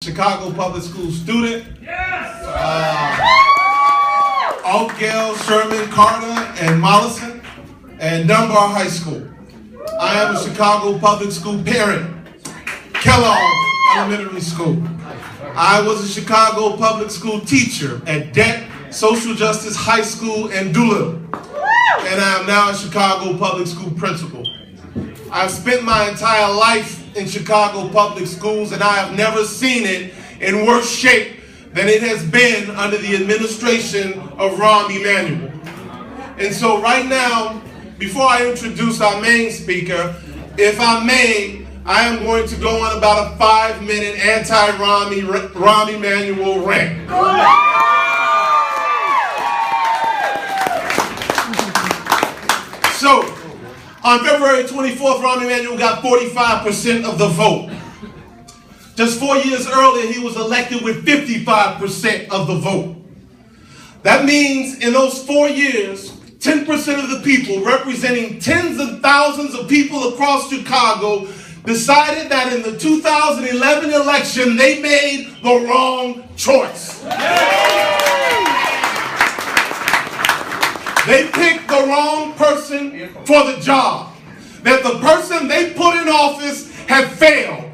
Chicago Public School student. Yes! Oak Gale, Sherman, Carter, and Mollison, and Dunbar High School. I am a Chicago Public School parent. Kellogg Elementary School. I was a Chicago Public School teacher at Det Social Justice High School in Doolittle. And I am now a Chicago Public School principal. I've spent my entire life in Chicago Public Schools, and I have never seen it in worse shape than it has been under the administration of Rahm Emanuel. And so right now, before I introduce our main speaker, if I may, I am going to go on about a 5-minute anti-Rahm Emanuel rant. So, on February 24th, Rahm Emanuel got 45% of the vote. Just 4 years earlier, he was elected with 55% of the vote. That means in those 4 years, 10% of the people, representing tens of thousands of people across Chicago, decided that in the 2011 election, they made the wrong choice. They picked the wrong person for the job. That the person they put in office had failed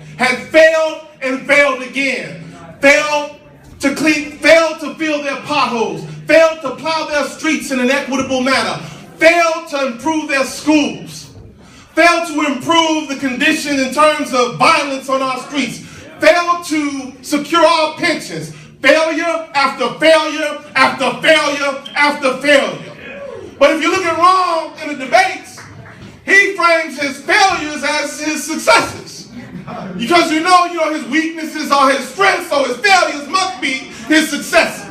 and failed again. Failed to fill their potholes, failed to plow their streets in an equitable manner, failed to improve their schools, failed to improve the condition in terms of violence on our streets, failed to secure our pensions, failure after failure after failure after failure. But if you look at Rahm in the debates, he frames his failures as his successes. Because you know his weaknesses are his strengths, so his failures must be his successes.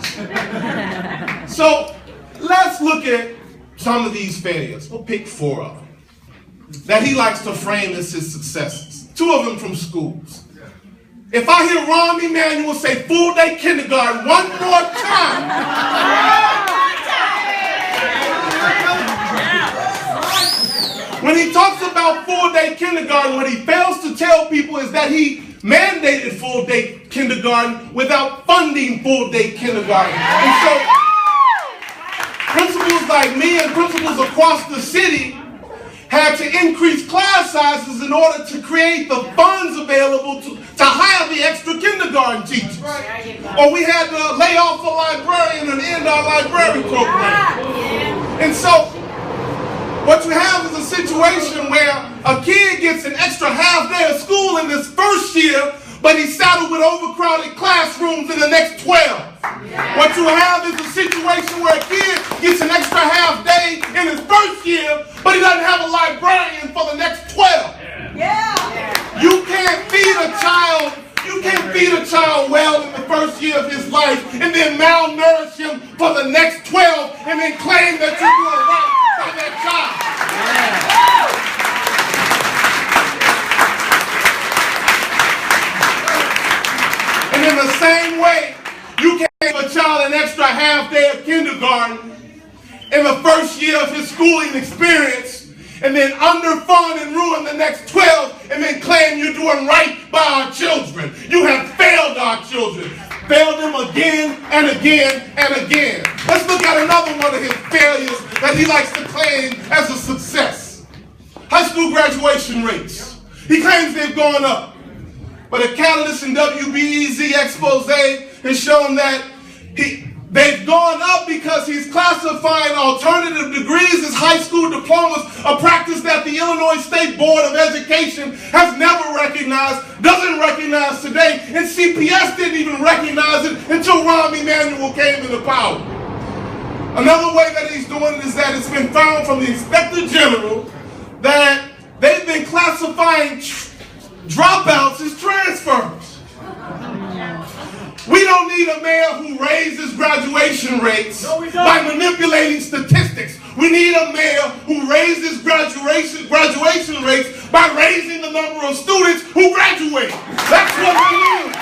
So let's look at some of these failures. We'll pick 4 of them that he likes to frame as his successes. 2 of them from schools. If I hear Rahm Emanuel say full-day kindergarten one more time, when he talks about full-day kindergarten, what he fails to tell people is that he mandated full-day kindergarten without funding full-day kindergarten. And so, principals like me and principals across the city had to increase class sizes in order to create the funds available to hire the extra kindergarten teachers. Or we had to lay off a librarian and end our library program. And so, what you have is a situation where a kid gets an extra half day of school in this first year, but he's saddled with overcrowded classrooms in the next 12. What you have is a situation where a kid gets an extra half day in his first year, but he doesn't have a librarian for the next 12. You can't feed a child well in the first year of his life and then malnourish him for the next 12 and then claim that you're doing right by that child. And in the same way, you can't give a child an extra half day of kindergarten in the first year of his schooling experience and then underfund and ruin the next 12 and then claim you're doing right by our children. You have failed our children. Failed them again and again and again. Let's look at another one of his failures that he likes to claim as a success. High school graduation rates. He claims they've gone up. But a Catalyst and WBEZ expose has shown that they've gone up because he's classifying alternative degrees as high school diplomas, a practice that the Illinois State Board of Education has never recognized, doesn't recognize today, and CPS didn't even recognize it until Rahm Emanuel came into power. Another way that he's doing it is that it's been found from the Inspector General that they've been classifying dropouts as transfers. We don't need a mayor who raises graduation rates by manipulating statistics. We need a mayor who raises graduation rates by raising the number of students who graduate. That's what we need.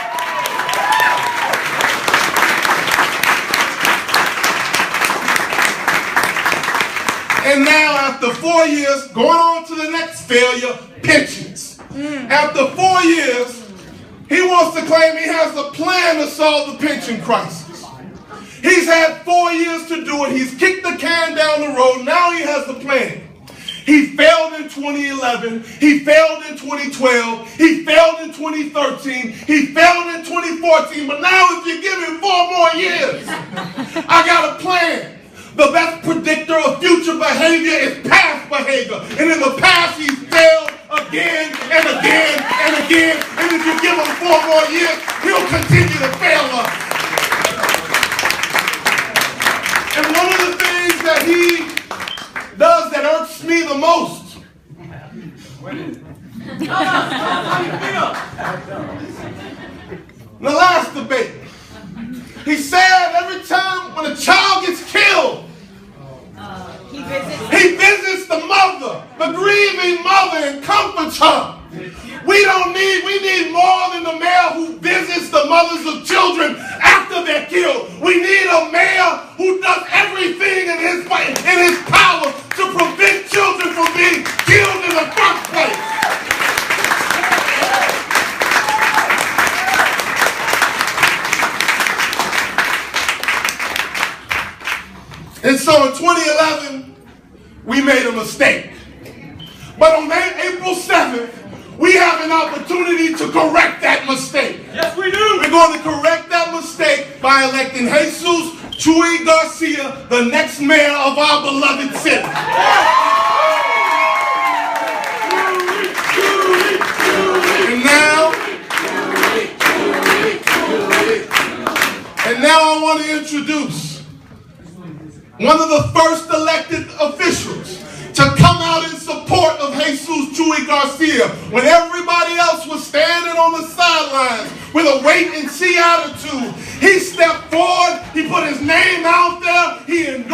And now after 4 years, going on to the next failure, pensions. After 4 years, He wants to claim he has a plan to solve the pension crisis. He's had 4 years to do it. He's kicked the can down the road. Now he has the plan. He failed in 2011. He failed in 2012. He failed in 2013. He failed in 2014. But now if you give him 4 more years, I got a plan. The best predictor of future behavior is past behavior. And in the past, he's failed again and again and again. And if you give him 4 more years, he'll continue to fail us. And one of the things that he does that irks me the most. In the last debate, he said every time when a child gets killed, he visits the mother, the grieving mother, and comforts her. We need more than the mayor who visits the mothers of children after they're killed. We need a mayor who does everything in his power to prevent children from being killed in the first place. And so in 2011, we made a mistake. But on April 7th, we have an opportunity to correct that mistake. Yes, we do. We're going to correct that mistake by electing Jesus Chuy Garcia, the next mayor of our beloved city. And now I want to introduce one of the first elected officials to come out in support of Jesus Chuy Garcia when everybody else was standing on the sidelines with a wait and see attitude. He stepped forward, he put his name out there, he endorsed